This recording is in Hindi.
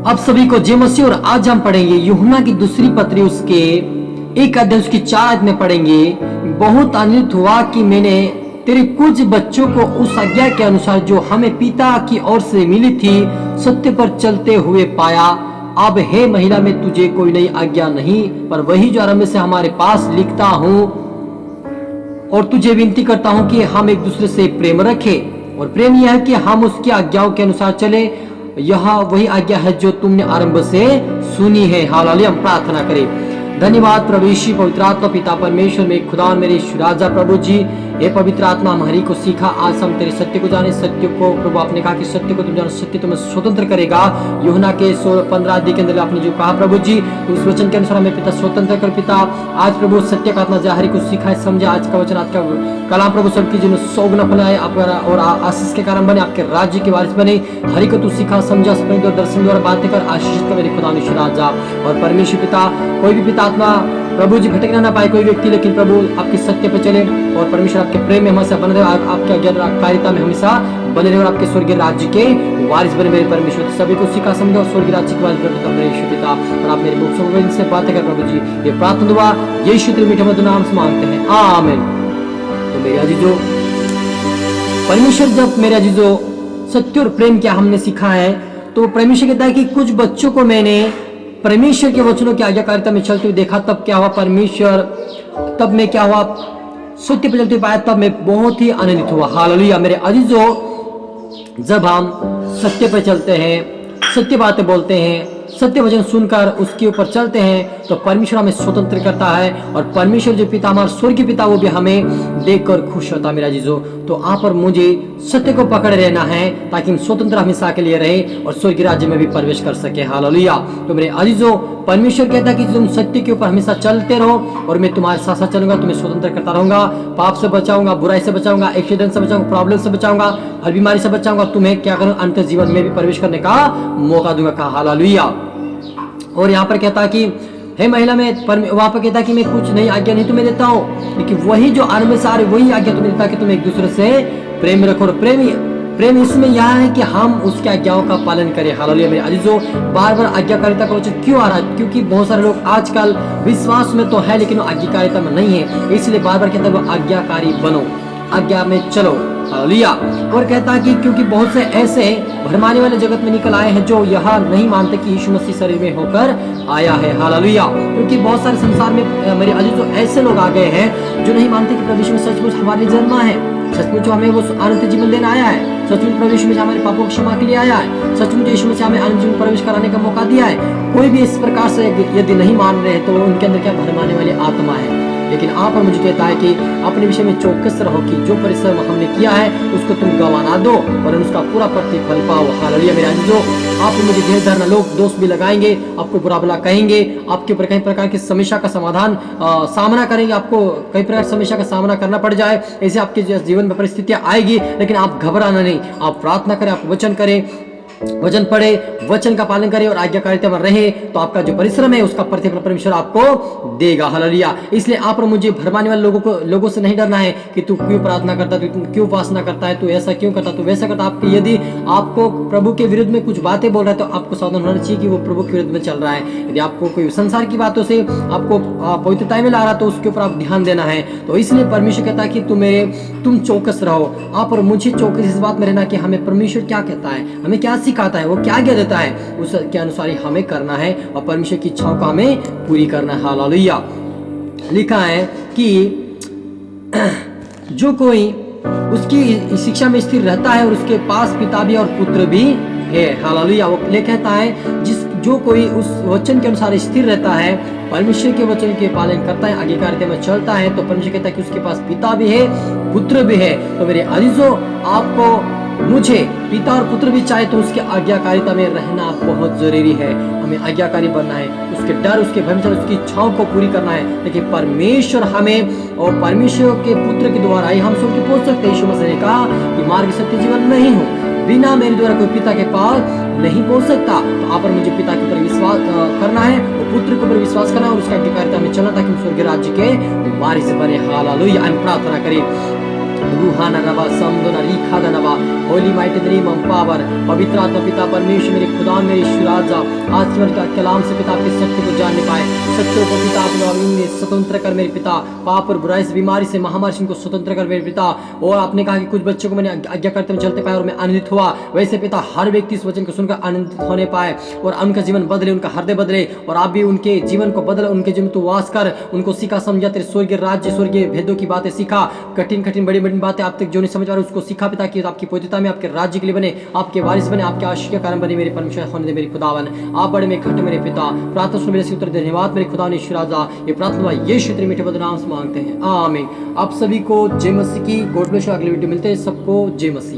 अब सभी को जय मसीह। और आज हम पढ़ेंगे यूहन्ना की दूसरी पत्री उसके 1 अध्याय उसकी 4 आयत में पढ़ेंगे। बहुत आनंदित हुआ कि मैंने तेरे कुछ बच्चों को उस आज्ञा के अनुसार जो हमें पिता की ओर से मिली थी सत्य पर चलते हुए पाया। अब हे महिला, में तुझे कोई नई आज्ञा नहीं, पर वही जो आरंभ से हमारे पास लिखता हूँ और तुझे विनती करता हूँ कि हम एक दूसरे से प्रेम रखें। और प्रेम यह है कि हम उसकी आज्ञाओं के अनुसार चले। यह वही आज्ञा है जो तुमने आरंभ से सुनी है। हालेलुया। हम प्रार्थना करें। धन्यवाद प्रभु यीशु, पवित्र आत्मा, पिता परमेश्वर, मेरे खुदा और मेरे राजा प्रभु जी, हे पवित्र आत्मा, हम हरि को सीखा। आज हम तेरे सत्य को जाने, सत्य को प्रभु आपने कहा कि सत्य को तुम जानो, सत्य तुम्हें स्वतंत्र करेगा। यूहन्ना के 15 अध्याय के अंदर आपने जो कहा प्रभु जी, उस वचन के अनुसार हमें पिता स्वतंत्र कर। पिता आज प्रभु सत्य का आत्मा हरि को सिखाए, समझे। आज का वचन, आज का कलाम प्रभु सबकी जिन्हें सौगुना फैलाए और आशीष के कारण बने, आपके राज्य के वारिस बने। हरि को तू सिखा, समझा, सपने द्वारा, दर्शन द्वारा बातें कर, आशीष कर मेरे खुदा राजा और परमेश्वर पिता। कोई भी पिता आत्मा प्रभु जी भटकना ना पाए कोई व्यक्ति, लेकिन प्रभु आपके सत्य पर चले और परमेश्वर आपके प्रेम में हमेशा बने रहे, आपके आज्ञाकारिता में हमेशा बने रहे और आपके स्वर्गीय राज्य के वारिस बने मेरे परमेश्वर। सभी को सिखा, समझो और स्वर्गीय राज्य के वारिस बने मेरे पिता। और आप मेरे मुख से बातें कर प्रभु जी। ये प्रार्थना दुआ यीशु के मीठे मधुर नाम से मांगते हैं, आमीन। तो मेरे अजीजों, परमेश्वर जब मेरे अजीजों सत्य और प्रेम क्या हमने सीखा है, तो परमेश्वर कहता है कि कुछ बच्चों को मैंने परमेश्वर के वचनों की आज्ञाकारिता में चलते हुए देखा। तब क्या हुआ परमेश्वर, तब मैं क्या हुआ सत्य पर चलते पाया, तब मैं बहुत ही आनंदित हुआ। हालेलुया। मेरे अजीजों, जब हम सत्य पर चलते हैं, सत्य बातें बोलते हैं, सत्य वचन सुनकर उसके ऊपर चलते हैं, तो परमेश्वर हमें स्वतंत्र करता है। और परमेश्वर जो पिता, हमारा स्वर्गीय पिता, वो भी हमें देखकर खुश होता है। मेरा अजीजों, तो आप और मुझे सत्य को पकड़े रहना है ताकि हम स्वतंत्र हमेशा के लिए रहे और स्वर्गीय राज्य में भी प्रवेश कर सके। हालेलुया। तो मेरे अजीजों, परमेश्वर कहता है कि तुम सत्य के ऊपर हमेशा चलते रहो और मैं तुम्हारे साथ साथ चलूंगा, तुम्हें स्वतंत्र करता रहूंगा, पाप से बचाऊंगा, बुराई से बचाऊंगा, एक्सीडेंट से बचाऊंगा, प्रॉब्लम से बचाऊंगा, हर बीमारी से बचाऊंगा। तुम्हें क्या करूं, अंत जीवन में भी प्रवेश करने का मौका दूंगा। कहा हालेलुया। और यहाँ पर कहता है कि हे महिला, में वहां पर कहता है कि मैं कुछ नई आज्ञा नहीं तुम्हें देता हूँ, लेकिन वही जो आरंभ से आ रही वही आज्ञा तुम्हें देता कि तुम एक दूसरे से प्रेम रखो। और प्रेम इसमें यह है कि हम उसकी आज्ञाओं का पालन करें। हालेलुया। मेरे अजीजों, बार बार आज्ञाकारिता का वचन क्यों आ रहा है? क्योंकि बहुत सारे लोग आजकल विश्वास में तो है लेकिन वो आज्ञाकारिता में नहीं है, इसलिए बार बार कहता है वो आज्ञाकारी बनो, आज्ञा में चलो। हालेलुया। और कहता है कि क्योंकि बहुत से ऐसे भरमाने वाले जगत में निकल आए हैं जो यह नहीं मानते कि यीशु मसीह शरीर में होकर आया है। हालेलुया। क्योंकि बहुत सारे संसार में मेरे अजीजों ऐसे लोग आ गए हैं जो नहीं मानते कि प्रभु यीशु सचमुच हमारे लिए जन्मा है, सचमुच हमें वो अनंत जीवन देना आया है, सचमुच प्रभु यीशु मसीह हमारे पापों की क्षमा के लिए आया है, सचमुच यीशु मसीह हमें अनंत जीवन प्रवेश कराने का मौका दिया है। कोई भी इस प्रकार से यदि नहीं मान रहे तो उनके अंदर क्या भरमाने वाली आत्मा है। लेकिन आप और मुझे कहता है कि अपने विषय में चौकस रहो कि जो परिश्रम हमने किया है उसको तुम गंवाना दो और उसका पूरा प्रतिफल पाओ। हालेलुया। मेरे अजीजों, आप मुझे ढेर धरना लोग दोष भी लगाएंगे, आपको बुरा भला कहेंगे, आपके ऊपर कई प्रकार की समस्या का सामना करेंगे, आपको कई प्रकार की समस्या का सामना करना पड़ जाए, ऐसे आपके जीवन में परिस्थितियां आएगी। लेकिन आप घबराना नहीं, आप प्रार्थना करें, आप वचन करें, वचन पढ़े, वचन का पालन करे और आज्ञाकारिता में रहे, तो आपका जो परिश्रम है उसका प्रतिफल परमेश्वर आपको देगा। हालेलुया। इसलिए आप और मुझे भरमाने वाले लोगों से नहीं डरना है कि तू क्यों प्रार्थना करता है, तू क्यों उपासना करता है, तू ऐसा क्यों करता, तू वैसा करता। आपकी यदि आपको प्रभु के विरुद्ध में कुछ बातें बोल रहा है तो आपको सावधान होना चाहिए कि वो प्रभु के विरुद्ध में चल रहा है। यदि आपको कोई संसार की बातों से आपको पवित्रता में ला रहा तो उसके ऊपर आप ध्यान देना है। तो इसलिए परमेश्वर कहता है कि तुम चौकस रहो। आप और मुझे चौकस इस बात में रहना कि हमें परमेश्वर क्या कहता है, हमें क्या सिखाता है, वो क्या आज्ञा देता है, उसके अनुसार ही हमें करना है और परमेश्वर की इच्छाओं को हमें पूरी करना है। हालेलुया। लिखा है कि जो कोई उसकी शिक्षा में स्थिर रहता है और उसके पास पिता भी और पुत्र भी है। हालेलुया। वो कहता है जो कोई उस वचन के अनुसार स्थिर रहता है, परमेश्वर के वचन के पालन करता है, आज्ञाकारिता में चलता है, तो परमेश्वर कहता है कि उसके पास पिता भी है, पुत्र भी है। तो मेरे अजीजों, आपको मुझे पिता और पुत्र भी चाहे तो उसके आज्ञाकारिता में रहना बहुत जरूरी है। हमें आज्ञाकारी बनना है, उसके डर, उसके भय में उसकी इच्छाओं को पूरी करना है। लेकिन परमेश्वर हमें और परमेश्वर के पुत्र के द्वारा ही हम स्वर्ग पहुंच सकते हैं। यीशु मसीह ने कहा कि मार्ग सत्य जीवन नहीं हूँ, बिना मेरे द्वारा कोई पिता के पास नहीं पहुंच सकता। तो आप और मुझे पिता के ऊपर विश्वास करना है और पुत्र के ऊपर विश्वास करना है और उसका आज्ञाकारिता में चलना ताकि हम स्वर्ग राज्य के वारिस बने। हालेलुया। हम प्रार्थना करें। रूहाना रबा समदोना रीखा नबा Holi might dream of power. पवित्र आत्मा पिता परमेश्वर मेरे खुदा मेरे शुराजा आज केवल का कलाम से पिता आपकी सत्य को जानने पाए, सत्यों को पिता अपने में स्वतंत्र कर मेरे पिता, पाप और बुराई से बीमारी से महामारी को स्वतंत्र कर मेरे पिता। और आपने कहा कि कुछ बच्चों को मैंने आज्ञा करते हुए चलते पाए और मैं आनंदित हुआ, वैसे पिता हर व्यक्ति इस वचन को सुनकर आनंदित होने पाए और उनका जीवन बदले, उनका हृदय बदले और आप भी उनके जीवन को बदल, उनके जीवन तो वास कर, उनको सीखा समझा तेरे स्वर्गीय राज्य स्वर्गीय भेदों की बातें सीखा, कठिन कठिन बड़ी बड़ी बातें आप तक जो नहीं समझ पा रहे उसको सीखा पिता की आपकी पवित्रता में आपके राज्य के लिए बने, आपके वारिस बने, आपके आशीष के कारण बने मेरे परमेश्वर होने दे मेरे खुदावन। आप बड़े में खट मेरे पिता, प्रार्थना सुन मेरे उत्तर धन्यवाद मेरे खुदा ने राजा। ये प्रार्थना यीशु तेरे मीठे मधुर नाम से मांगते हैं, आमीन। आप सभी को जय मसीह की, गॉड ब्लेस यू। अगली वीडियो मिलते हैं, सबको जय मसीह।